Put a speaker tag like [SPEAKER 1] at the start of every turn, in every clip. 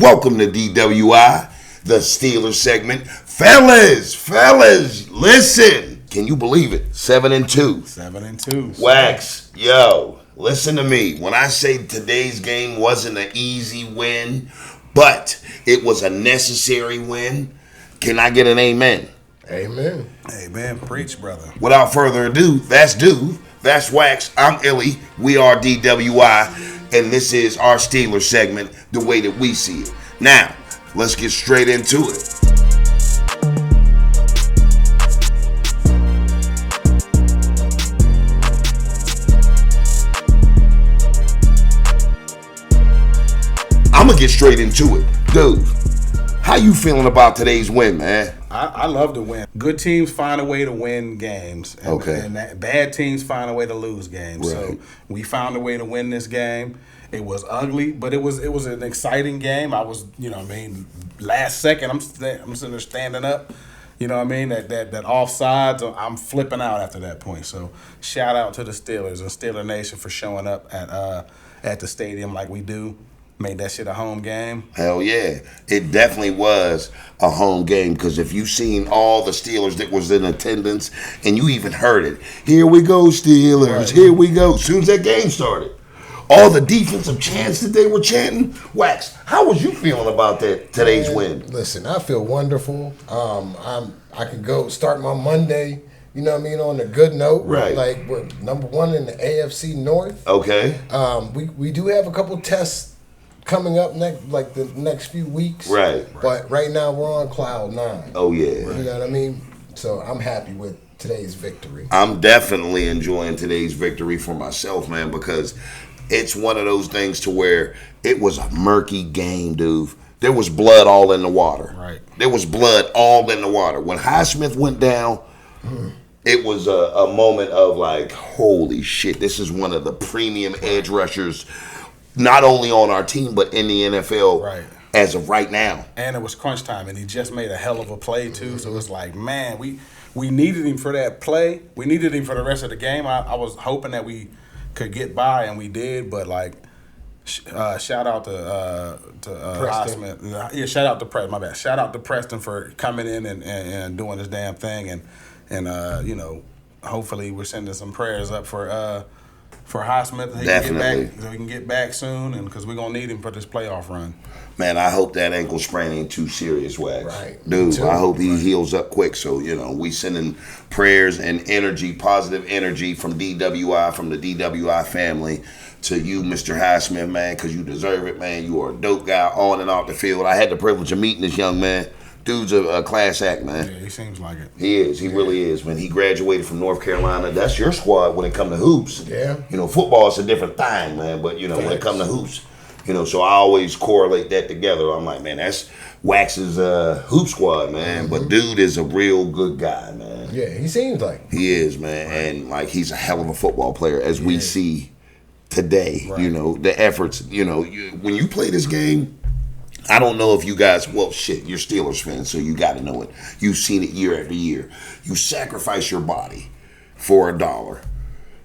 [SPEAKER 1] Welcome to DWI, the Steelers segment. Fellas, listen. Can you believe it? 7-2.
[SPEAKER 2] 7-2.
[SPEAKER 1] Wax, yo, listen to me. When I say today's game wasn't an easy win, but it was a necessary win, can I get an amen?
[SPEAKER 3] Amen.
[SPEAKER 2] Amen. Preach, brother.
[SPEAKER 1] Without further ado, that's Wax, I'm Illy, we are DWI, and this is our Steelers segment, the way that we see it. Now, let's get straight into it. I'm going to get straight into it. Dude, how you feeling about today's win, man?
[SPEAKER 2] I love to win. Good teams find a way to win games. And bad teams find a way to lose games.
[SPEAKER 1] Right.
[SPEAKER 2] So we found a way to win this game. It was ugly, but it was an exciting game. I was, last second, I'm sitting there standing up. You know what I mean? That offsides, I'm flipping out after that point. So shout out to the Steelers and Steeler Nation for showing up at the stadium like we do. Made that shit a home game.
[SPEAKER 1] Hell yeah. It definitely was a home game because if you seen all the Steelers that was in attendance and you even heard it, here we go Steelers, right. Here we go. As soon as that game started, all the defensive chants that they were chanting. Wax, how was you feeling about that today's win?
[SPEAKER 3] Listen, I feel wonderful. I can go start my Monday, on a good note.
[SPEAKER 1] Right.
[SPEAKER 3] Like we're number one in the AFC North.
[SPEAKER 1] Okay.
[SPEAKER 3] We do have a couple tests coming up the next few weeks.
[SPEAKER 1] Right.
[SPEAKER 3] But right now we're on cloud 9.
[SPEAKER 1] Oh yeah.
[SPEAKER 3] You know what I mean? So I'm happy with today's victory.
[SPEAKER 1] I'm definitely enjoying today's victory for myself, man, because it's one of those things to where it was a murky game, dude. There was blood all in the water.
[SPEAKER 2] Right.
[SPEAKER 1] There was blood all in the water. When Highsmith went down, it was a moment of like, holy shit, this is one of the premium edge rushers, not only on our team, but in the NFL
[SPEAKER 2] right.
[SPEAKER 1] as of right now.
[SPEAKER 2] And it was crunch time, and he just made a hell of a play, too. So it's like, man, we needed him for that play. We needed him for the rest of the game. I was hoping that we could get by, and we did. But, shout out to Highsmith. Yeah, shout out to Preston. My bad. Shout out to Preston for coming in and doing this damn thing. And hopefully we're sending some prayers up for Highsmith, so he can get back soon, and because we're gonna need him for this playoff run.
[SPEAKER 1] Man, I hope that ankle sprain ain't too serious, Wax.
[SPEAKER 3] Right.
[SPEAKER 1] Dude, I hope he heals up quick. So, we sending prayers and energy, positive energy from DWI, from the DWI family to you, Mr. Highsmith, man, because you deserve it, man. You are a dope guy on and off the field. I had the privilege of meeting this young man. Dude's a class act, man.
[SPEAKER 2] Yeah, he seems like it.
[SPEAKER 1] He is. He really is. When he graduated from North Carolina, that's your squad when it comes to hoops.
[SPEAKER 3] Yeah.
[SPEAKER 1] Football is a different thing, man. But, when it comes to hoops, so I always correlate that together. I'm like, man, that's Wax's hoop squad, man. But dude is a real good guy, man.
[SPEAKER 3] Yeah, he seems like it.
[SPEAKER 1] He is, man. Right. And, he's a hell of a football player, as we see today. Right. The efforts, when you play this game, I don't know if you guys, you're Steelers fans, so you got to know it. You've seen it year after year. You sacrifice your body for $1.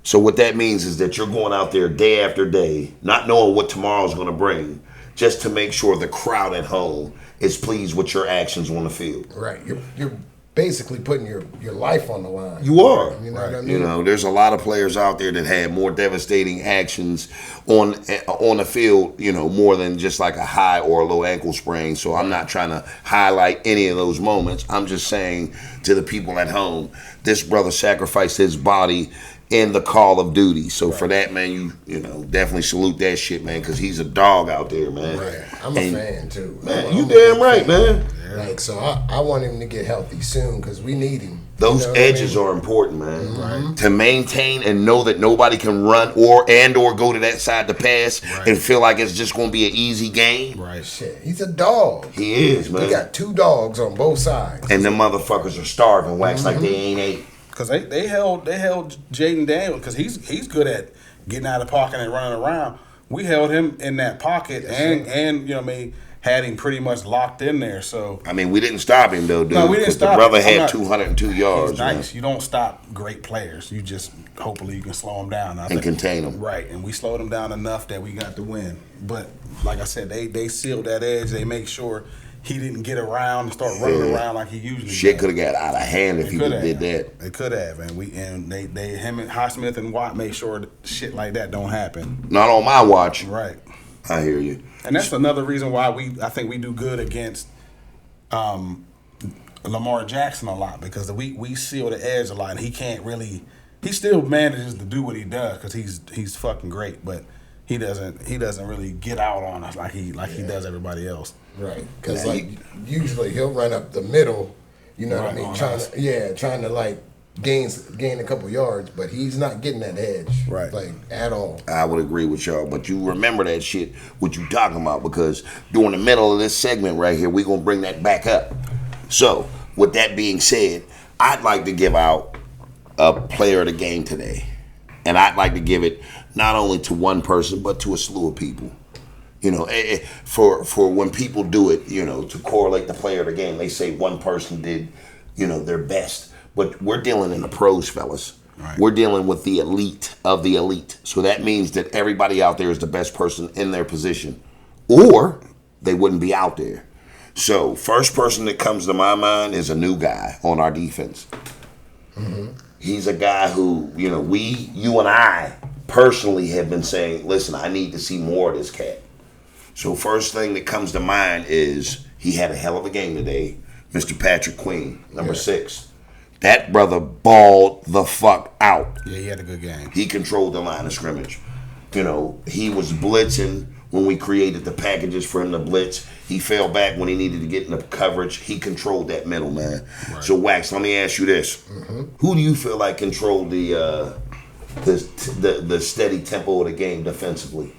[SPEAKER 1] So what that means is that you're going out there day after day, not knowing what tomorrow's going to bring, just to make sure the crowd at home is pleased with your actions on the field.
[SPEAKER 3] Right. You're basically putting your life on the line.
[SPEAKER 1] You are.
[SPEAKER 3] You know what I mean?
[SPEAKER 1] There's a lot of players out there that had more devastating actions on the field, more than just like a high or a low ankle sprain. So I'm not trying to highlight any of those moments. I'm just saying to the people at home, this brother sacrificed his body in the call of duty. So for that, man, you definitely salute that shit, man, because he's a dog out there, man.
[SPEAKER 3] Right. I'm a fan too.
[SPEAKER 1] Man, you damn right, man.
[SPEAKER 3] So I want him to get healthy soon because we need him.
[SPEAKER 1] Those edges are important, man. Right. To maintain and know that nobody can run or go to that side to pass and feel like it's just going to be an easy game.
[SPEAKER 2] Right.
[SPEAKER 3] Shit, he's a dog.
[SPEAKER 1] He is, man.
[SPEAKER 3] He got 2 dogs on both sides.
[SPEAKER 1] And them motherfuckers are starving, Wax, like they ain't ate.
[SPEAKER 2] Because they held Jaden Daniels because he's good at getting out of the pocket and running around. We held him in that pocket and had him pretty much locked in there. So
[SPEAKER 1] I mean, we didn't stop him though, dude.
[SPEAKER 2] No, we didn't stop
[SPEAKER 1] the brother
[SPEAKER 2] him.
[SPEAKER 1] had 202 yards.
[SPEAKER 2] He's nice. You don't stop great players. You just hopefully you can slow them down
[SPEAKER 1] And contain them.
[SPEAKER 2] Right, and we slowed them down enough that we got the win. But like I said, they sealed that edge. They make sure he didn't get around and start running around like he usually
[SPEAKER 1] Shit could have got out of hand if he did that.
[SPEAKER 2] They could have, and him and Highsmith and Watt made sure that shit like that don't happen.
[SPEAKER 1] Not on my watch.
[SPEAKER 2] Right.
[SPEAKER 1] I hear you.
[SPEAKER 2] And that's another reason why I think we do good against Lamar Jackson a lot, because we seal the edge a lot, and he still manages to do what he does because he's fucking great, but he doesn't really get out on us like he does everybody else.
[SPEAKER 3] Right, because usually he'll run up the middle, you know what I mean, trying to like gain a couple yards, but he's not getting that edge,
[SPEAKER 2] right,
[SPEAKER 3] like at all.
[SPEAKER 1] I would agree with y'all, but you remember that shit, what you talking about, because during the middle of this segment right here, we're going to bring that back up. So, with that being said, I'd like to give out a player of the game today. And I'd like to give it not only to one person, but to a slew of people. You know, for when people do it, you know, to correlate the player of the game, they say one person did, you know, their best. But we're dealing in the pros, fellas.
[SPEAKER 2] Right.
[SPEAKER 1] We're dealing with the elite of the elite. So that means that everybody out there is the best person in their position, or they wouldn't be out there. So first person that comes to my mind is a new guy on our defense. Mm-hmm. He's a guy who, you know, you and I personally have been saying, listen, I need to see more of this cat. So first thing that comes to mind is he had a hell of a game today, Mr. Patrick Queen, number 6. That brother balled the fuck out.
[SPEAKER 2] Yeah, he had a good game.
[SPEAKER 1] He controlled the line of scrimmage. You know, he was blitzing when we created the packages for him to blitz. He fell back when he needed to get in the coverage. He controlled that middle, man. Right. So, Wax, let me ask you this. Mm-hmm. Who do you feel like controlled the steady tempo of the game defensively?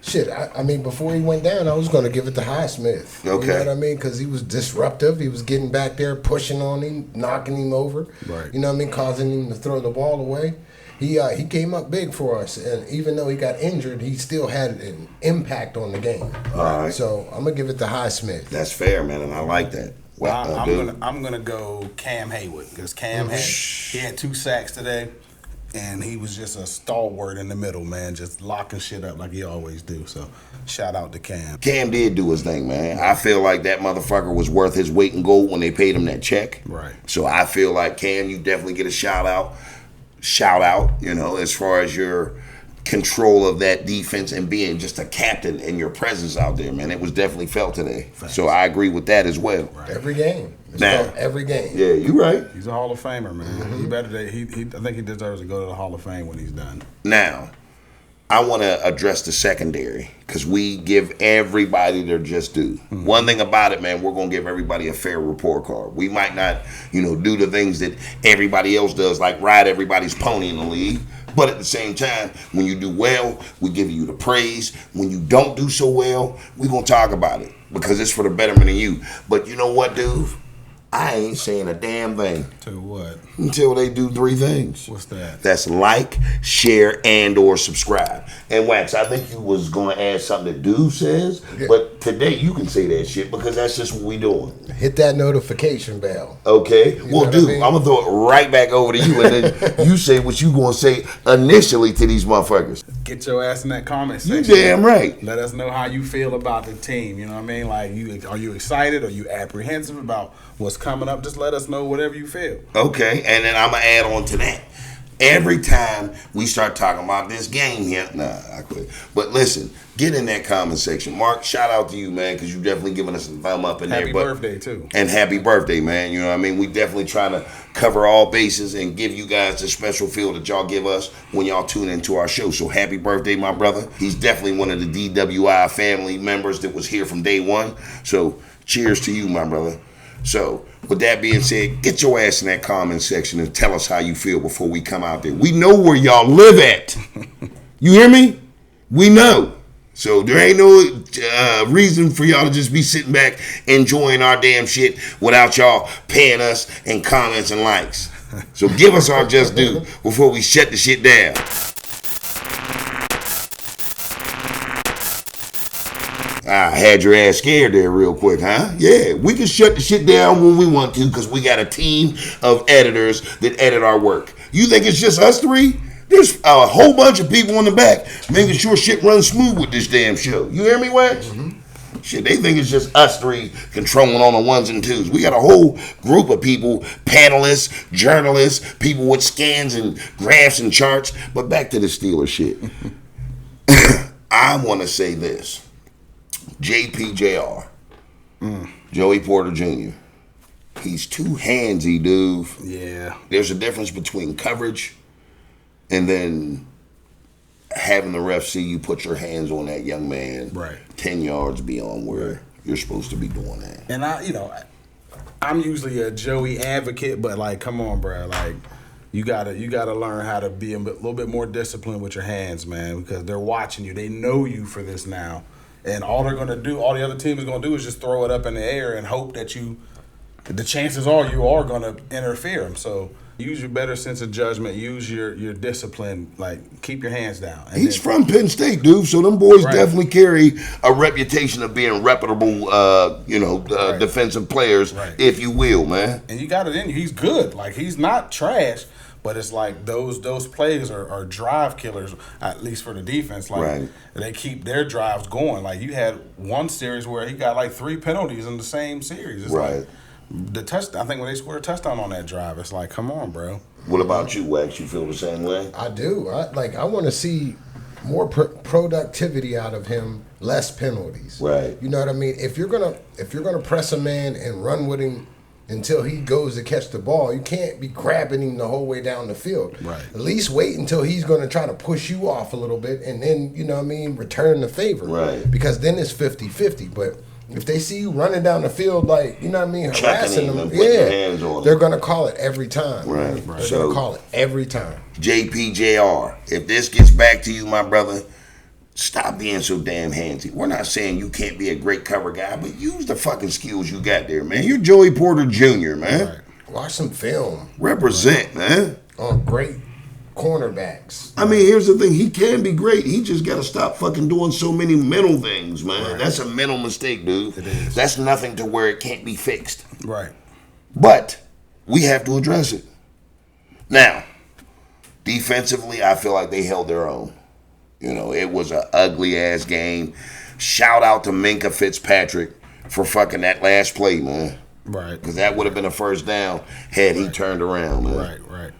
[SPEAKER 3] Shit, I mean, before he went down, I was going to give it to Highsmith.
[SPEAKER 1] Okay.
[SPEAKER 3] You know what I mean? Because he was disruptive. He was getting back there, pushing on him, knocking him over.
[SPEAKER 2] Right.
[SPEAKER 3] You know what I mean? Causing him to throw the ball away. He came up big for us, and even though he got injured, he still had an impact on the game.
[SPEAKER 1] All right.
[SPEAKER 3] So I'm gonna give it to Highsmith.
[SPEAKER 1] That's fair, man, and I like that.
[SPEAKER 2] Well, I'm gonna go Cam Haywood, because Cam had 2 sacks today, and he was just a stalwart in the middle, man, just locking shit up like he always do. So shout out to Cam.
[SPEAKER 1] Cam did do his thing, man. I feel like that motherfucker was worth his weight in gold when they paid him that check.
[SPEAKER 2] Right.
[SPEAKER 1] So I feel like, Cam, you definitely get a shout out, you know, as far as your control of that defense and being just a captain and your presence out there, man. It was definitely felt today. Thanks. So I agree with that as well.
[SPEAKER 3] Right. Every game. Every game.
[SPEAKER 1] Yeah, you're right.
[SPEAKER 2] He's a Hall of Famer, man. Mm-hmm. I think he deserves to go to the Hall of Fame when he's done.
[SPEAKER 1] Now, I want to address the secondary, because we give everybody their just due. Mm-hmm. One thing about it, man, we're going to give everybody a fair report card. We might not, you know, do the things that everybody else does, like ride everybody's pony in the league. But at the same time, when you do well, we give you the praise. When you don't do so well, we're going to talk about it, because it's for the betterment of you. But you know what, dude? I ain't saying a damn thing.
[SPEAKER 2] To what?
[SPEAKER 1] Until they do 3 things.
[SPEAKER 2] What's that?
[SPEAKER 1] That's like, share, and or subscribe. And Wax, I think you was going to add something that Dude says, but today you can say that shit, because that's just what we doing.
[SPEAKER 3] Hit that notification bell.
[SPEAKER 1] Okay. Well, dude, I mean? I'm going to throw it right back over to you, and then you say what you going to say initially to these motherfuckers.
[SPEAKER 2] Get your ass in that comment section.
[SPEAKER 1] You damn right.
[SPEAKER 2] Let us know how you feel about the team. You know what I mean? Like, are you excited? Are you apprehensive about what's coming up? Just let us know whatever you feel.
[SPEAKER 1] Okay, and then I'm going to add on to that. Every time we start talking about this game here, I quit. But listen, get in that comment section. Mark, shout out to you, man, because you definitely giving us a thumb up in there.
[SPEAKER 2] Happy birthday, too.
[SPEAKER 1] And happy birthday, man. You know what I mean? We definitely trying to cover all bases and give you guys the special feel that y'all give us when y'all tune into our show. So happy birthday, my brother. He's definitely one of the DWI family members that was here from day one. So cheers to you, my brother. So, with that being said, get your ass in that comment section and tell us how you feel before we come out there. We know where y'all live at. You hear me? We know. So, there ain't no reason for y'all to just be sitting back enjoying our damn shit without y'all paying us in comments and likes. So, give us our just due before we shut the shit down. I had your ass scared there real quick, huh? Yeah, we can shut the shit down when we want to because we got a team of editors that edit our work. You think it's just us three? There's a whole bunch of people in the back making sure shit runs smooth with this damn show. You hear me, Wax? Mm-hmm. Shit, they think it's just us three controlling on the ones and twos. We got a whole group of people, panelists, journalists, people with scans and graphs and charts. But back to the Steelers shit. I want to say this. JPJR, Joey Porter Jr., he's too handsy, dude.
[SPEAKER 2] Yeah.
[SPEAKER 1] There's a difference between coverage and then having the ref see you put your hands on that young man 10 yards beyond where you're supposed to be doing that.
[SPEAKER 2] And I'm usually a Joey advocate, but like, come on, bro, like you gotta learn how to be a little bit more disciplined with your hands, man, because they're watching you. They know you for this now, and all the other team is gonna do is just throw it up in the air and hope that the chances are you are gonna interfere them. So use your better sense of judgment. Use your discipline. Like, keep your hands down. And
[SPEAKER 1] he's from Penn State, dude. So them boys definitely carry a reputation of being reputable, defensive players, if you will, man.
[SPEAKER 2] And you got it in you. He's good. Like, he's not trash, but it's like those plays are drive killers, at least for the defense. Like, they keep their drives going. Like, you had one series where he got like 3 penalties in the same series. It's like, the touchdown. I think when they scored a touchdown on that drive, it's like, come on, bro.
[SPEAKER 1] What about you, Wax? You feel the same way?
[SPEAKER 3] I do. I want to see more productivity out of him, less penalties.
[SPEAKER 1] Right.
[SPEAKER 3] You know what I mean? If you're gonna press a man and run with him until he goes to catch the ball, you can't be grabbing him the whole way down the field.
[SPEAKER 2] Right.
[SPEAKER 3] At least wait until he's going to try to push you off a little bit, and then, you know what I mean, return the favor.
[SPEAKER 1] Right.
[SPEAKER 3] Because then it's 50-50. But if they see you running down the field, like, you know what I mean, harassing them, they're going to call it every time.
[SPEAKER 1] Right.
[SPEAKER 3] They're going to call it every time.
[SPEAKER 1] JPJR, if this gets back to you, my brother, stop being so damn handsy. We're not saying you can't be a great cover guy, but use the fucking skills you got there, man. You're Joey Porter Jr., man.
[SPEAKER 3] Right. Watch some film.
[SPEAKER 1] Represent, man.
[SPEAKER 3] On great cornerbacks.
[SPEAKER 1] I mean, here's the thing. He can be great. He just got to stop fucking doing so many mental things, man.
[SPEAKER 2] Right.
[SPEAKER 1] That's a mental mistake, dude.
[SPEAKER 2] It is.
[SPEAKER 1] That's nothing to where it can't be fixed.
[SPEAKER 2] Right.
[SPEAKER 1] But we have to address it. Now, defensively, I feel like they held their own. You know, it was an ugly-ass game. Shout out to Minkah Fitzpatrick for fucking that last play, man.
[SPEAKER 2] Right.
[SPEAKER 1] Because that would have been a first down had he turned around, man.
[SPEAKER 2] Right.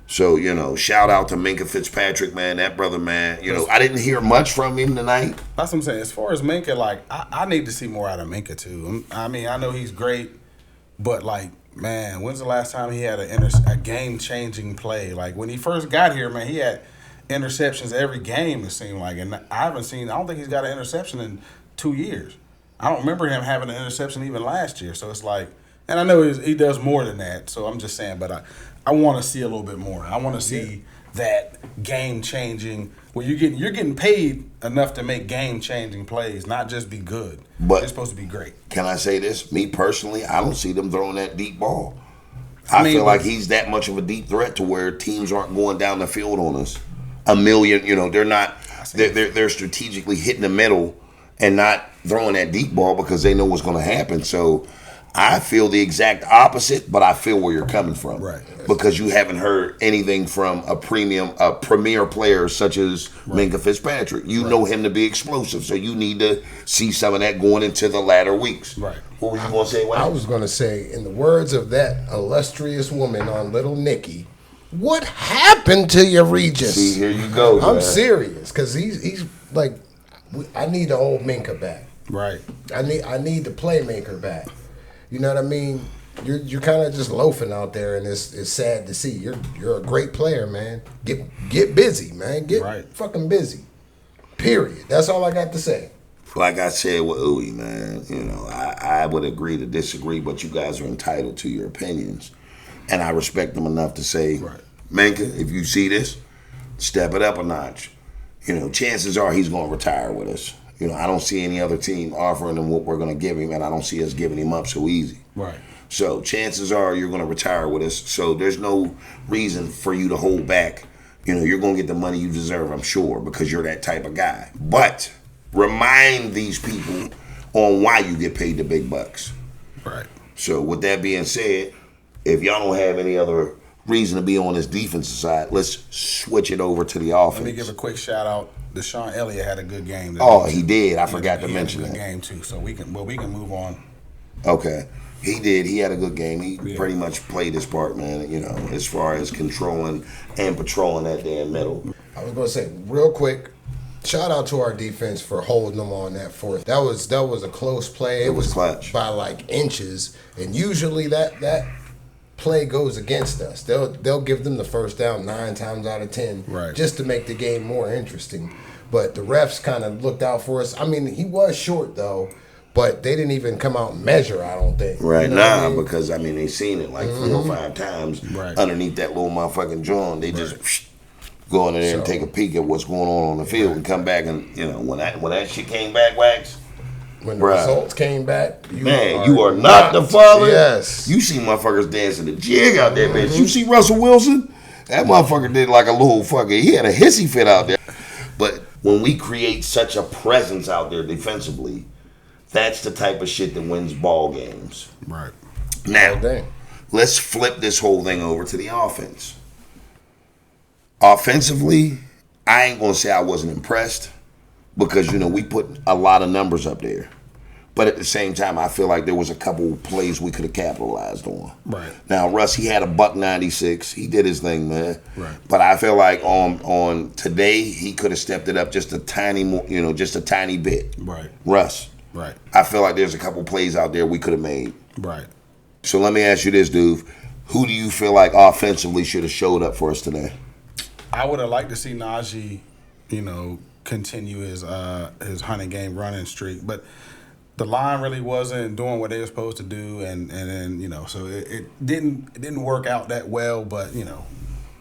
[SPEAKER 1] So, shout out to Minkah Fitzpatrick, man. That brother, man. I didn't hear much from him tonight.
[SPEAKER 2] That's what I'm saying. As far as Minkah, like, I need to see more out of Minkah, too. I mean, I know he's great, but, like, man, when's the last time he had a game-changing play? Like, when he first got here, man, he had interceptions every game, it seemed like. And I don't think he's got an interception in 2 years. I don't remember him having an interception even last year. So it's like, and I know he does more than that. So I'm just saying, but I want to see a little bit more. I want to see that game-changing, where you're getting paid enough to make game-changing plays, not just be good.
[SPEAKER 1] But
[SPEAKER 2] you're supposed to be great.
[SPEAKER 1] Can I say this? Me personally, I don't see them throwing that deep ball. I feel like he's that much of a deep threat to where teams aren't going down the field on us. A million, they're not. They're strategically hitting the middle and not throwing that deep ball because they know what's going to happen. So I feel the exact opposite, but I feel where you're coming from,
[SPEAKER 2] right?
[SPEAKER 1] Because you haven't heard anything from a premier player such as Minkah Fitzpatrick. You know him to be explosive, so you need to see some of that going into the latter weeks.
[SPEAKER 2] Right.
[SPEAKER 1] What were you going to say, Wayne?
[SPEAKER 3] I was going to say, in the words of that illustrious woman on Little Nicky, what happened to your Regis?
[SPEAKER 1] See, here you go.
[SPEAKER 3] I'm serious, because he's like, I need the old Minkah back.
[SPEAKER 2] Right.
[SPEAKER 3] I need the playmaker back. You know what I mean? You're kind of just loafing out there, and it's sad to see. You're a great player, man. Get busy, man. Get fucking busy. Period. That's all I got to say.
[SPEAKER 1] Like I said with Uwe, man, I would agree to disagree, but you guys are entitled to your opinions. And I respect them enough to say, Minkah, if you see this, step it up a notch. Chances are he's going to retire with us. I don't see any other team offering him what we're going to give him, and I don't see us giving him up so easy.
[SPEAKER 2] Right.
[SPEAKER 1] So chances are you're going to retire with us. So there's no reason for you to hold back. You're going to get the money you deserve, I'm sure, because you're that type of guy. But remind these people on why you get paid the big bucks.
[SPEAKER 2] Right.
[SPEAKER 1] So with that being said, if y'all don't have any other reason to be on this defensive side, let's switch it over to the offense.
[SPEAKER 2] Let me give a quick shout out. Deshaun Elliott had a good game today.
[SPEAKER 1] Oh, he did. I forgot to mention
[SPEAKER 2] that.
[SPEAKER 1] He
[SPEAKER 2] had a good game too. So we can move on.
[SPEAKER 1] Okay. He did. He had a good game. He pretty much played his part, man, you know, as far as controlling and patrolling that damn middle.
[SPEAKER 3] I was going to say, real quick, shout out to our defense for holding them on that fourth. That was a close play.
[SPEAKER 1] It was clutch.
[SPEAKER 3] By like inches. And usually that play goes against us. They'll give them the first down 9 times out of 10 just to make the game more interesting. But the refs kind of looked out for us. I mean, he was short, though. But they didn't even come out and measure, I don't think.
[SPEAKER 1] Right, you know because, I mean, they seen it like 4 or 5 times underneath that little motherfucking joint. They just go in there and take a peek at what's going on the field and come back and, you know, when that shit came back, Wax,
[SPEAKER 3] when the results came back,
[SPEAKER 1] you are not the father.
[SPEAKER 3] Yes.
[SPEAKER 1] You see motherfuckers dancing the jig out there, bitch. You see Russell Wilson? That motherfucker did like a little fucking, he had a hissy fit out there. But when we create such a presence out there defensively, that's the type of shit that wins ball games.
[SPEAKER 2] Right.
[SPEAKER 1] Now, let's flip this whole thing over to the offense. Offensively, I ain't going to say I wasn't impressed because, you know, we put a lot of numbers up there. But at the same time, I feel like there was a couple plays we could have capitalized on.
[SPEAKER 2] Right.
[SPEAKER 1] Now, Russ, he had a $196. He did his thing, man.
[SPEAKER 2] Right.
[SPEAKER 1] But I feel like on today, he could have stepped it up just a tiny more, you know, just a tiny bit.
[SPEAKER 2] Right.
[SPEAKER 1] Russ.
[SPEAKER 2] Right.
[SPEAKER 1] I feel like there's a couple plays out there we could have made.
[SPEAKER 2] Right.
[SPEAKER 1] So let me ask you this, dude. Who do you feel like offensively should have showed up for us today?
[SPEAKER 2] I would have liked to see Najee, you know, continue his 100-game running streak, but the line really wasn't doing what they were supposed to do, and then, you know, so it didn't work out that well. But, you know,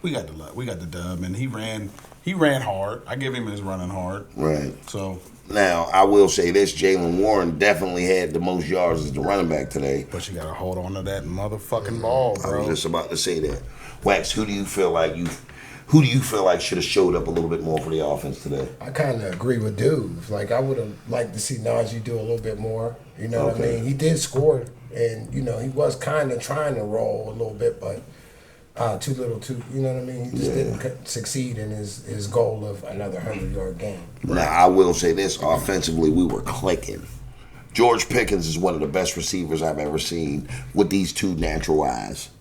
[SPEAKER 2] we got the dub, and he ran hard. I give him his running hard.
[SPEAKER 1] Right.
[SPEAKER 2] So.
[SPEAKER 1] Now, I will say this, Jalen Warren definitely had the most yards as the running back today.
[SPEAKER 2] But you got to hold on to that motherfucking ball, bro.
[SPEAKER 1] I was just about to say that. Wax, who do you feel like should have showed up a little bit more for the offense today?
[SPEAKER 3] I kind of agree with Dude. Like, I would have liked to see Najee do a little bit more. You know what I mean? He did score, and, you know, he was kind of trying to roll a little bit, but too little, you know what I mean? He just didn't succeed in his goal of another 100-yard game.
[SPEAKER 1] Now, I will say this. Offensively, we were clicking. George Pickens is one of the best receivers I've ever seen with these 2 natural eyes.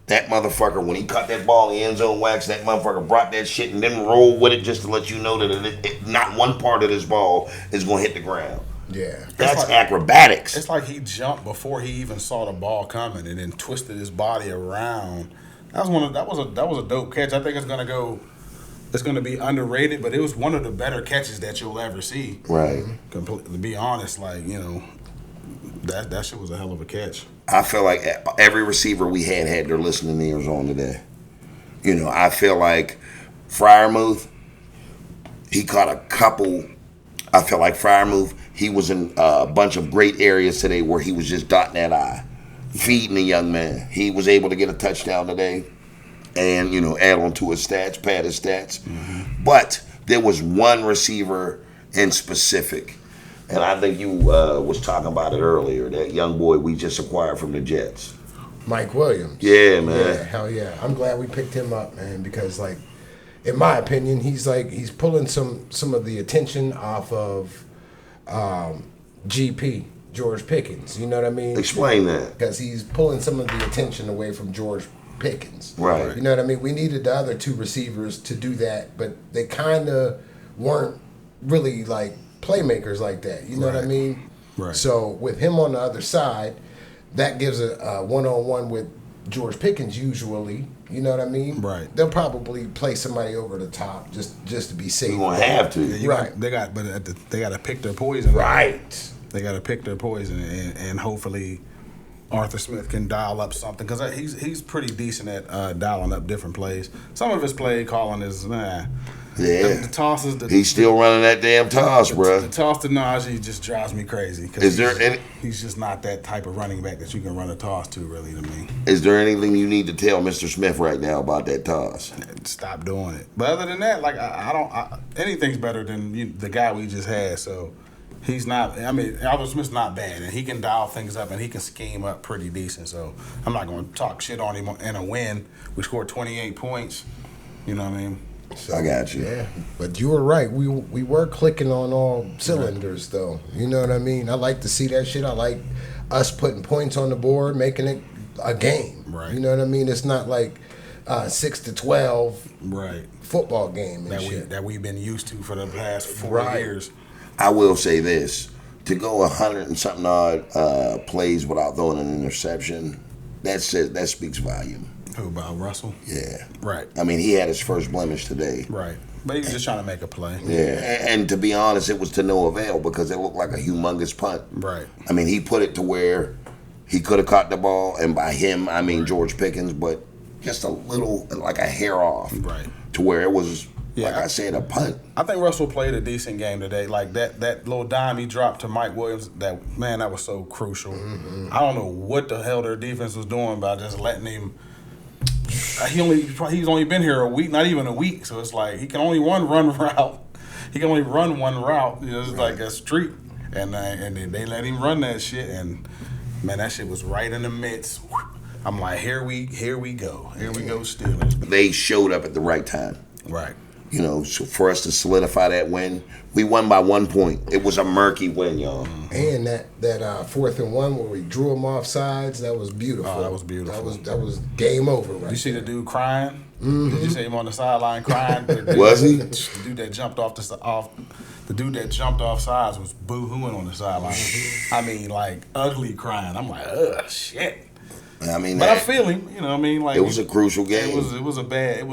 [SPEAKER 1] That motherfucker, when he caught that ball in the end zone, Wax, that motherfucker brought that shit and then rolled with it just to let you know that not one part of this ball is going to hit the ground.
[SPEAKER 3] Yeah.
[SPEAKER 1] That's like acrobatics.
[SPEAKER 2] It's like he jumped before he even saw the ball coming and then twisted his body around. That was a dope catch. I think it's gonna be underrated, but it was one of the better catches that you'll ever see.
[SPEAKER 1] Right.
[SPEAKER 2] To be honest, like, you know, that shit was a hell of a catch.
[SPEAKER 1] I feel like every receiver we had their listening ears on today. You know, I feel like Freiermuth, he caught a couple. I feel like Freiermuth, he was in a bunch of great areas today where he was just dotting that I. Feeding the young man. He was able to get a touchdown today and, you know, add on to his stats, pad his stats. Mm-hmm. But there was one receiver in specific, and I think you was talking about it earlier, that young boy we just acquired from the Jets.
[SPEAKER 3] Mike Williams.
[SPEAKER 1] Yeah, man.
[SPEAKER 3] Yeah, hell yeah. I'm glad we picked him up, man, because, like, in my opinion, he's pulling some of the attention off of GP. George Pickens, you know what I mean?
[SPEAKER 1] Explain that.
[SPEAKER 3] Because he's pulling some of the attention away from George Pickens.
[SPEAKER 1] Right.
[SPEAKER 3] You know what I mean? We needed the other 2 receivers to do that, but they kind of weren't really like playmakers like that. You know what I mean?
[SPEAKER 2] Right.
[SPEAKER 3] So with him on the other side, that gives a one-on-one with George Pickens usually. You know what I mean?
[SPEAKER 2] Right.
[SPEAKER 3] They'll probably play somebody over the top just to be safe.
[SPEAKER 1] You're going to have to.
[SPEAKER 3] Right.
[SPEAKER 2] They got to pick their poison.
[SPEAKER 3] Right.
[SPEAKER 2] They got to pick their poison, and hopefully Arthur Smith can dial up something, because he's pretty decent at dialing up different plays. Some of his play calling is
[SPEAKER 1] Yeah.
[SPEAKER 2] The tosses.
[SPEAKER 1] He's still running that damn toss, bro.
[SPEAKER 2] The toss to Najee just drives me crazy. He's just not that type of running back that you can run a toss to, really, to me.
[SPEAKER 1] Is there anything you need to tell Mr. Smith right now about that toss?
[SPEAKER 2] Stop doing it. But other than that, like, anything's better than the guy we just had, so He's not. I mean, Alvin Smith's not bad, and he can dial things up, and he can scheme up pretty decent. So I'm not going to talk shit on him in a win. We scored 28 points. You know what I mean?
[SPEAKER 1] So, I got you.
[SPEAKER 3] Yeah, but you were right. We were clicking on all cylinders, though. You know what I mean? I like to see that shit. I like us putting points on the board, making it a game.
[SPEAKER 2] Right.
[SPEAKER 3] You know what I mean? It's not like 6-12 football game and shit
[SPEAKER 2] that we've been used to for the past 4 years.
[SPEAKER 1] I will say this: to go 100 and something odd plays without throwing an interception, that speaks volume.
[SPEAKER 2] Who, about Russell?
[SPEAKER 1] Yeah.
[SPEAKER 2] Right.
[SPEAKER 1] I mean, he had his first blemish today.
[SPEAKER 2] Right. But he was just trying to make a play.
[SPEAKER 1] Yeah. And to be honest, it was to no avail because it looked like a humongous punt.
[SPEAKER 2] Right.
[SPEAKER 1] I mean, he put it to where he could have caught the ball, and by him, I mean George Pickens, but just a little, like a hair off.
[SPEAKER 2] Right.
[SPEAKER 1] To where it was, like I said, a punt.
[SPEAKER 2] I think Russell played a decent game today. Like that little dime he dropped to Mike Williams, that was so crucial. Mm-hmm. I don't know what the hell their defense was doing by just letting him. He's only been here a week, not even a week. So it's like he can only run route. He can only run one route. You know, it's like a streak, and they let him run that shit, and man, that shit was right in the midst. I'm like, here we go, here we go, Steelers.
[SPEAKER 1] They showed up at the right time.
[SPEAKER 2] Right.
[SPEAKER 1] You know, so for us to solidify that win, we won by 1 point. It was a murky win, y'all.
[SPEAKER 3] And that 4th and 1 where we drew them off sides, that was beautiful.
[SPEAKER 2] Oh, that was beautiful.
[SPEAKER 3] That was game over, right?
[SPEAKER 2] You see the dude crying? Mm-hmm. Did you see him on the sideline crying?
[SPEAKER 1] Was he?
[SPEAKER 2] The dude that jumped the dude that jumped off sides was boo-hooing on the sideline. I mean, like ugly crying. I'm like, ugh, shit.
[SPEAKER 1] I mean,
[SPEAKER 2] but I feel him. You know, what I mean, like
[SPEAKER 1] it was a crucial game.
[SPEAKER 2] It was a bad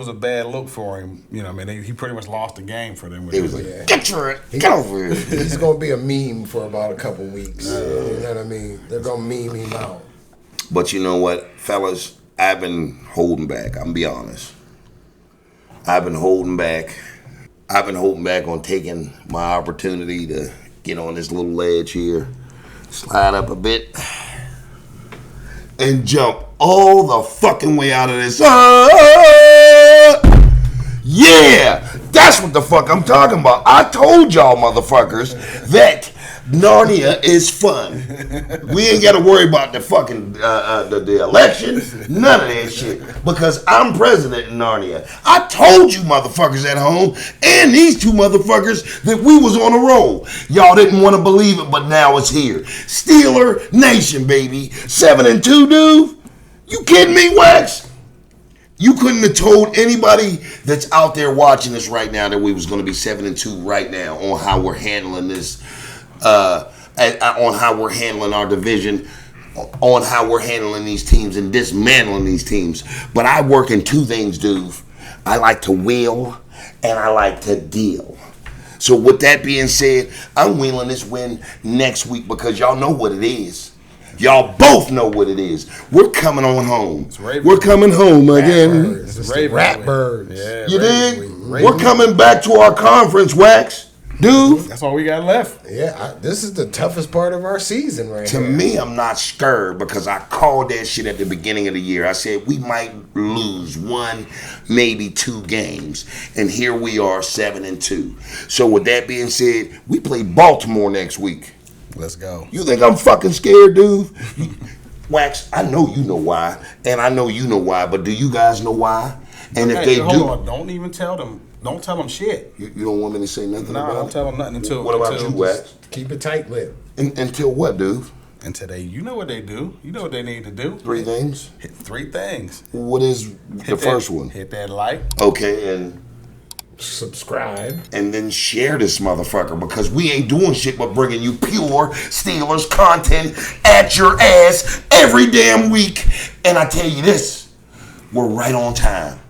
[SPEAKER 2] look for him. You know, what I mean, he pretty much lost the game for them.
[SPEAKER 1] He was like, get over here.
[SPEAKER 3] He's gonna be a meme for about a couple weeks. You know what I mean? They're gonna meme him out.
[SPEAKER 1] But you know what, fellas? I've been holding back. I'm gonna be honest. I've been holding back on taking my opportunity to get on this little ledge here, slide up a bit, and jump all the fucking way out of this. Yeah, that's what the fuck I'm talking about. I told y'all motherfuckers that Narnia is fun. We ain't got to worry about the fucking the election, none of that shit, because I'm president in Narnia. I told you motherfuckers at home and these two motherfuckers that we was on a roll. Y'all didn't want to believe it, but now it's here. Steeler Nation, baby. 7-2, dude. You kidding me, Wax? You couldn't have told anybody that's out there watching this right now that we was going to be 7-2 right now on how we're handling this. On how we're handling our division, on how we're handling these teams and dismantling these teams. But I work in two things, dude. I like to wheel and I like to deal. So with that being said, I'm wheeling this win next week because y'all know what it is. Y'all both know what it is. We're coming on home. We're coming home again.
[SPEAKER 3] It's the Ratbirds.
[SPEAKER 2] Yeah,
[SPEAKER 1] you dig? We're coming back to our conference, Wax. Dude.
[SPEAKER 2] That's all we got left.
[SPEAKER 3] Yeah, this is the toughest part of our season right
[SPEAKER 1] here. To me, I'm not scared because I called that shit at the beginning of the year. I said we might lose 1, maybe 2 games. And here we are, 7-2. So with that being said, we play Baltimore next week.
[SPEAKER 2] Let's go.
[SPEAKER 1] You think I'm fucking scared, dude? Wax, I know you know why, and I know you know why, but do you guys know why? And if they
[SPEAKER 2] hold on, don't even tell them. Don't tell them shit.
[SPEAKER 1] You don't want me to say nothing about it?
[SPEAKER 2] No, don't tell them nothing until...
[SPEAKER 1] What about you, Wax?
[SPEAKER 3] Keep it tight-lipped.
[SPEAKER 1] Until what, dude?
[SPEAKER 2] Until you know what they do. You know what they need to do.
[SPEAKER 1] 3 things?
[SPEAKER 2] Hit 3 things.
[SPEAKER 1] What is the first one?
[SPEAKER 2] Hit that like.
[SPEAKER 1] Okay, and...
[SPEAKER 3] subscribe.
[SPEAKER 1] And then share this motherfucker because we ain't doing shit but bringing you pure Steelers content at your ass every damn week. And I tell you this, we're right on time.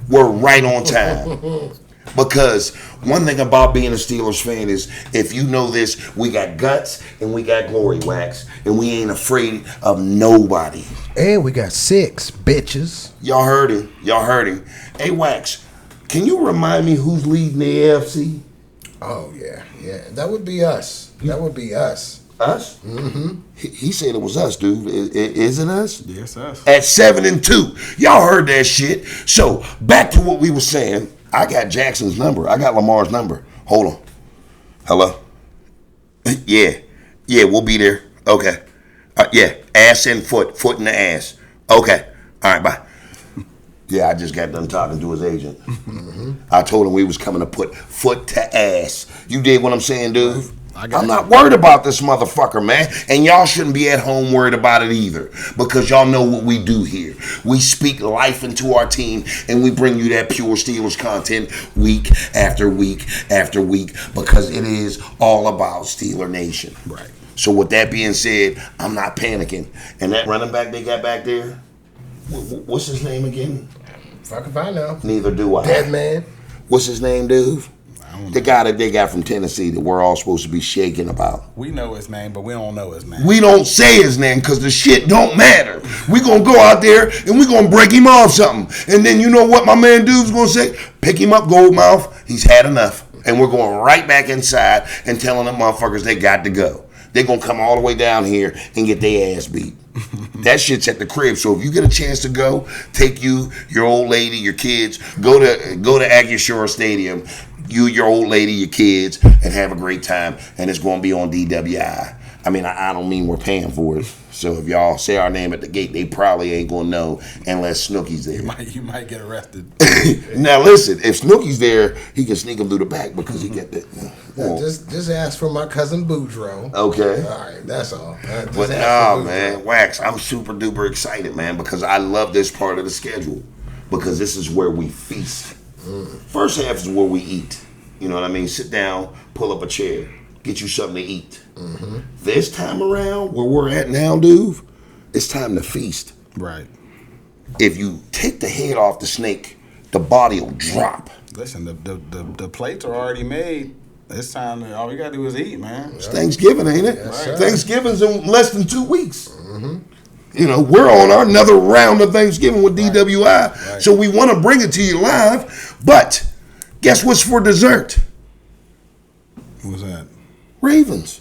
[SPEAKER 1] We're right on time. Because one thing about being a Steelers fan is if you know this, we got guts and we got glory, Wax. And we ain't afraid of nobody.
[SPEAKER 3] And we got 6 bitches.
[SPEAKER 1] Y'all heard him. Y'all heard him. Hey, Wax, can you remind me who's leading the AFC?
[SPEAKER 3] Oh, yeah. That would be us. That would be us.
[SPEAKER 1] Us?
[SPEAKER 3] Mm-hmm.
[SPEAKER 1] He said it was us, dude. Is it us?
[SPEAKER 2] Yes, us.
[SPEAKER 1] At 7-2. Y'all heard that shit. So, back to what we were saying. I got Jackson's number. I got Lamar's number. Hold on. Hello? Yeah, we'll be there. Okay. Yeah, ass and foot in the ass. Okay. All right, bye. Yeah, I just got done talking to his agent. I told him we was coming to put foot to ass. You dig what I'm saying, dude? I'm not worried about this motherfucker, man. And y'all shouldn't be at home worried about it either. Because y'all know what we do here. We speak life into our team, and we bring you that pure Steelers content week after week after week. Because it is all about Steeler Nation.
[SPEAKER 2] Right.
[SPEAKER 1] So with that being said, I'm not panicking. And that running back they got back there, what's his name again?
[SPEAKER 3] Fuck if I know.
[SPEAKER 1] Neither do I.
[SPEAKER 3] Dead man.
[SPEAKER 1] What's his name, dude? The guy that they got from Tennessee that we're all supposed to be shaking about.
[SPEAKER 2] We know his name, but we don't know his name.
[SPEAKER 1] We don't say his name because the shit don't matter. We gonna go out there and we gonna break him off something. And then you know what my man dude's gonna say? Pick him up, Goldmouth. He's had enough. And we're going right back inside and telling them motherfuckers they got to go. They're gonna come all the way down here and get their ass beat. That shit's at the crib. So if you get a chance to go, take you, your old lady, your kids, go to Acrisure Stadium, you, your old lady, your kids, and have a great time. And it's gonna be on DWI. I mean, I don't mean we're paying for it. So if y'all say our name at the gate, they probably ain't gonna know unless Snooki's there.
[SPEAKER 2] You might get arrested.
[SPEAKER 1] Now listen, if Snooki's there, he can sneak him through the back because he get the.
[SPEAKER 3] Just ask for my cousin Boudreaux.
[SPEAKER 1] Okay.
[SPEAKER 3] All right, that's all.
[SPEAKER 1] But no, man, Wax, I'm super duper excited, man, because I love this part of the schedule because this is where we feast. First half is where we eat. You know what I mean? Sit down, pull up a chair, get you something to eat. This time around, where we're at now, dude, it's time to feast.
[SPEAKER 2] Right.
[SPEAKER 1] If you take the head off the snake, the body will drop.
[SPEAKER 2] Listen, the plates are already made. It's time all we gotta do is eat, man.
[SPEAKER 1] It's Thanksgiving, ain't it?
[SPEAKER 3] Yes, sir.
[SPEAKER 1] Thanksgiving's in less than 2 weeks. You know, we're on our another round of Thanksgiving with DWI.
[SPEAKER 2] Right.
[SPEAKER 1] So we want to bring it to you live. But guess what's for dessert?
[SPEAKER 2] What's that?
[SPEAKER 1] Ravens.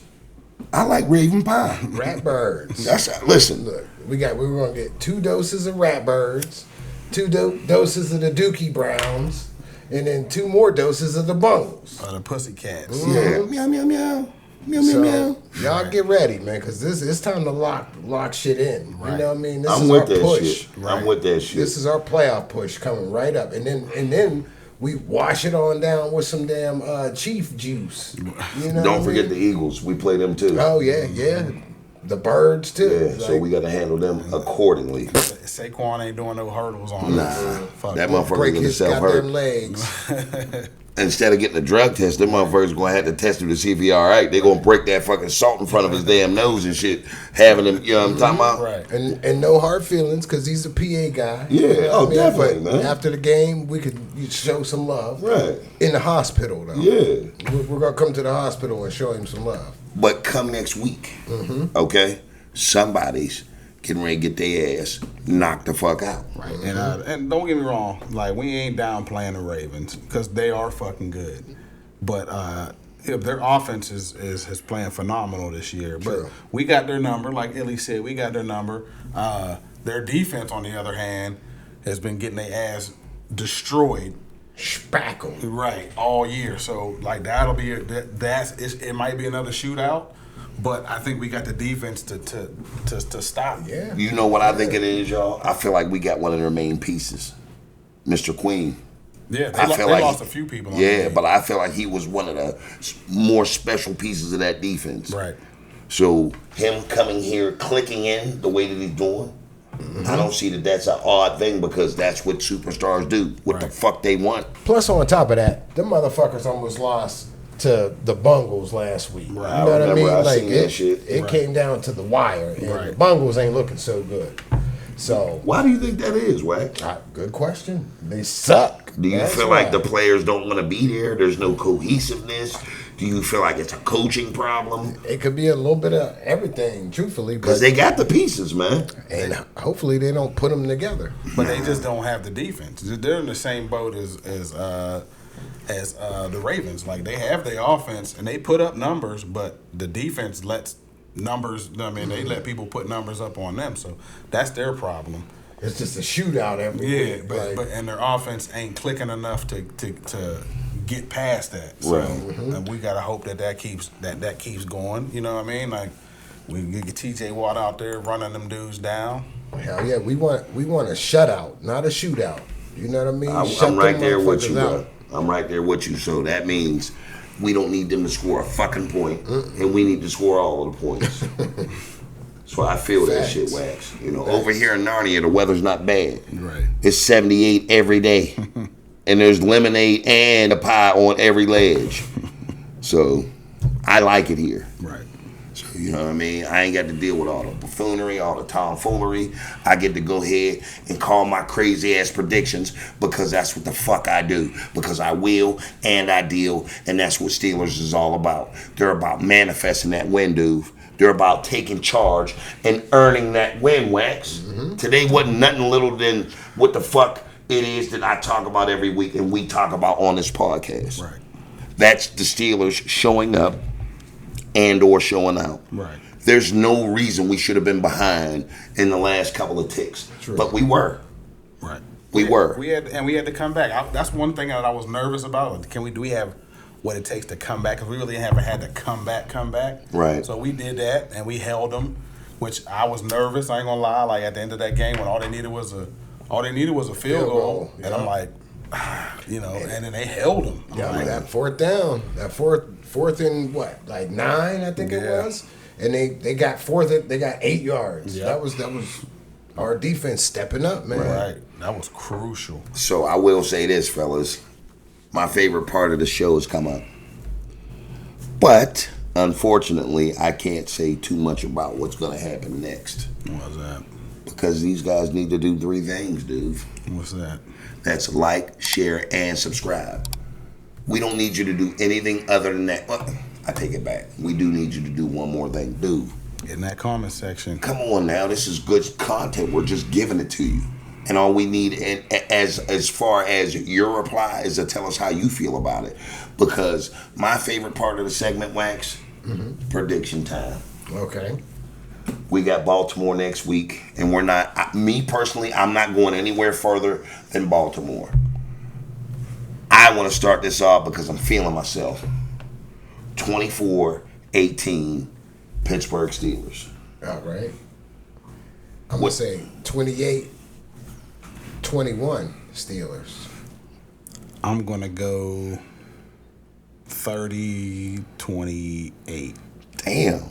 [SPEAKER 1] I like raven pie.
[SPEAKER 3] Ratbirds.
[SPEAKER 1] Listen.
[SPEAKER 3] Look, we're gonna get 2 doses of Ratbirds, 2 doses of the Dookie Browns, and then 2 more doses of the Bungles.
[SPEAKER 2] The Pussycats.
[SPEAKER 1] Yeah. Meow, meow, meow. Meow, meow,
[SPEAKER 3] So
[SPEAKER 1] meow.
[SPEAKER 3] y'all get ready, man, because it's time to lock shit in.
[SPEAKER 2] Right.
[SPEAKER 3] You know what I mean? This
[SPEAKER 1] I'm
[SPEAKER 3] is
[SPEAKER 1] with
[SPEAKER 3] our
[SPEAKER 1] that
[SPEAKER 3] push.
[SPEAKER 1] shit. I'm with that shit.
[SPEAKER 3] This is our playoff push coming right up, and then we wash it on down with some damn Chief juice. You know
[SPEAKER 1] Don't
[SPEAKER 3] what
[SPEAKER 1] forget
[SPEAKER 3] I
[SPEAKER 1] the
[SPEAKER 3] mean?
[SPEAKER 1] Eagles. We play them too.
[SPEAKER 3] Oh yeah, the Birds too.
[SPEAKER 1] Yeah, so we got to handle them accordingly.
[SPEAKER 2] Saquon ain't doing no hurdles on us. Fuck
[SPEAKER 1] That
[SPEAKER 2] it.
[SPEAKER 1] motherfucker
[SPEAKER 3] break
[SPEAKER 1] gonna
[SPEAKER 3] his
[SPEAKER 1] self-hurt.
[SPEAKER 3] goddamn legs.
[SPEAKER 1] Instead of getting a drug test, them motherfuckers gonna have to test him to see if he all right. They gonna break that fucking salt in front of his damn nose and shit, having him. You know what I'm talking about?
[SPEAKER 2] Right.
[SPEAKER 3] And no hard feelings because he's a PA guy.
[SPEAKER 1] Yeah,
[SPEAKER 3] You know
[SPEAKER 1] oh,
[SPEAKER 3] what I mean?
[SPEAKER 1] definitely,
[SPEAKER 3] But
[SPEAKER 1] man.
[SPEAKER 3] after the game, we could show some love.
[SPEAKER 1] Right.
[SPEAKER 3] In the hospital, though.
[SPEAKER 1] Yeah.
[SPEAKER 3] We're gonna come to the hospital and show him some love.
[SPEAKER 1] But come next week, okay, somebody's getting ready to get their ass knocked the fuck out.
[SPEAKER 2] Right. And don't get me wrong, like we ain't downplaying the Ravens because they are fucking good. But their offense is playing phenomenal this year. But
[SPEAKER 3] True.
[SPEAKER 2] we got their number, like Illy said, we got their number. Their defense, on the other hand, has been getting their ass destroyed.
[SPEAKER 3] Spackle.
[SPEAKER 2] Right, all year. So like that'll be it might be another shootout, but I think we got the defense to stop.
[SPEAKER 3] Yeah.
[SPEAKER 1] You know what I think it is, y'all? I feel like we got one of their main pieces, Mr. Queen.
[SPEAKER 2] Yeah,
[SPEAKER 1] I
[SPEAKER 2] they
[SPEAKER 1] feel like
[SPEAKER 2] lost a few people. On
[SPEAKER 1] Yeah,
[SPEAKER 2] the
[SPEAKER 1] but I feel like he was one of the more special pieces of that defense.
[SPEAKER 2] right.
[SPEAKER 1] So him coming here, clicking in the way that he's doing, I don't see that that's an odd thing because that's what superstars do. What the
[SPEAKER 2] Right.
[SPEAKER 1] fuck they want.
[SPEAKER 3] Plus, on top of that, them motherfuckers almost lost to the Bungles last week.
[SPEAKER 2] Right.
[SPEAKER 3] You know what I
[SPEAKER 1] remember,
[SPEAKER 3] mean?
[SPEAKER 1] I
[SPEAKER 3] Like
[SPEAKER 1] seen that shit.
[SPEAKER 3] it
[SPEAKER 2] Right.
[SPEAKER 3] came down to the wire, and
[SPEAKER 2] Right.
[SPEAKER 3] the Bungles ain't looking so good. So,
[SPEAKER 1] Why do you think that is, Wack?
[SPEAKER 3] good question. They suck.
[SPEAKER 1] Do you
[SPEAKER 3] That's
[SPEAKER 1] feel like
[SPEAKER 3] why.
[SPEAKER 1] the players don't want to be there? There's no cohesiveness? Do you feel like it's a coaching problem?
[SPEAKER 3] It could be a little bit of everything, truthfully,
[SPEAKER 1] Because
[SPEAKER 3] but
[SPEAKER 1] they got the pieces, man.
[SPEAKER 3] and hopefully they don't put them together.
[SPEAKER 2] But they just don't have the defense. They're in the same boat as the Ravens. Like they have their offense and they put up numbers, but the defense lets numbers. I mean, they let people put numbers up on them. So that's their problem.
[SPEAKER 3] It's just a shootout every
[SPEAKER 2] Yeah,
[SPEAKER 3] week.
[SPEAKER 2] but and their offense ain't clicking enough to get past that. So and we gotta hope that keeps going. You know what I mean? Like we can get TJ Watt out there running them dudes down.
[SPEAKER 3] Hell yeah, we want a shutout, not a shootout. You know what I mean?
[SPEAKER 1] I'm right there with you, bro. I'm right there with you. So that means we don't need them to score a fucking point, and we need to score all of the points. So I feel that shit, Wax. You know, over here in Narnia, the weather's not bad.
[SPEAKER 2] Right.
[SPEAKER 1] It's 78 every day, and there's lemonade and a pie on every ledge. So I like it here.
[SPEAKER 2] Right.
[SPEAKER 1] So, you know what I mean? I ain't got to deal with all the buffoonery, all the tomfoolery. I get to go ahead and call my crazy ass predictions because that's what the fuck I do. Because I will and I deal, and that's what Steelers is all about. They're about manifesting that win, dude. They're about taking charge and earning that win, Wax. Today wasn't nothing little than what the fuck it is that I talk about every week and we talk about on this podcast.
[SPEAKER 2] Right.
[SPEAKER 1] That's the Steelers showing up and or showing out.
[SPEAKER 2] Right.
[SPEAKER 1] There's no reason we should have been behind in the last couple of ticks.
[SPEAKER 3] True.
[SPEAKER 1] But we were.
[SPEAKER 2] Right.
[SPEAKER 1] We were.
[SPEAKER 2] We had to come back. That's one thing that I was nervous about. Do we have what it takes to come back? Because we really haven't had to come back.
[SPEAKER 1] Right.
[SPEAKER 2] So we did that, and we held them, which I was nervous. I ain't gonna lie. Like at the end of that game, when all they needed was a field goal, and I'm like, you know, and then they held them.
[SPEAKER 3] Yeah,
[SPEAKER 2] like,
[SPEAKER 3] that fourth down, that fourth and what, like 9, I think it was, and they got they got 8 yards.
[SPEAKER 2] Yeah.
[SPEAKER 3] That was our defense stepping up, man.
[SPEAKER 2] Right. That was crucial.
[SPEAKER 1] So I will say this, fellas. My favorite part of the show has come up. But, unfortunately, I can't say too much about what's going to happen next.
[SPEAKER 2] What's that?
[SPEAKER 1] Because these guys need to do 3 things, dude.
[SPEAKER 2] What's that?
[SPEAKER 1] That's like, share, and subscribe. We don't need you to do anything other than that. Well, I take it back. We do need you to do one more thing. Dude.
[SPEAKER 2] In that comment section.
[SPEAKER 1] Come on now. This is good content. We're just giving it to you. And all we need, as far as your reply, is to tell us how you feel about it. Because my favorite part of the segment, Wax, prediction time.
[SPEAKER 3] Okay.
[SPEAKER 1] We got Baltimore next week, and we're not. Me personally, I'm not going anywhere further than Baltimore. I want to start this off because I'm feeling myself. 24-18, Pittsburgh Steelers.
[SPEAKER 3] All right. I'm going to say 28-21 Steelers.
[SPEAKER 2] I'm going to go 30-28.
[SPEAKER 1] Damn.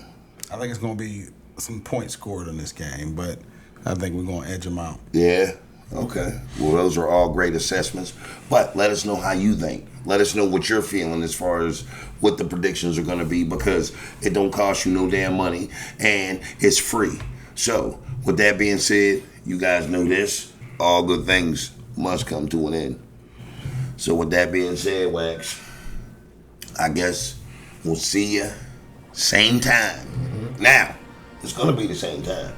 [SPEAKER 2] I think it's going to be some points scored in this game, but I think we're going to edge them out.
[SPEAKER 1] Yeah. Okay. Well, those are all great assessments. But let us know how you think. Let us know what you're feeling as far as what the predictions are going to be, because it don't cost you no damn money and it's free. So, with that being said, you guys know this. All good things must come to an end. So, with that being said, Wax, I guess we'll see you same time. Now, it's going to be the same time.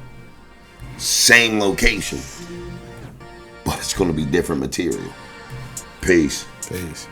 [SPEAKER 1] Same location. But it's going to be different material. Peace.
[SPEAKER 2] Peace.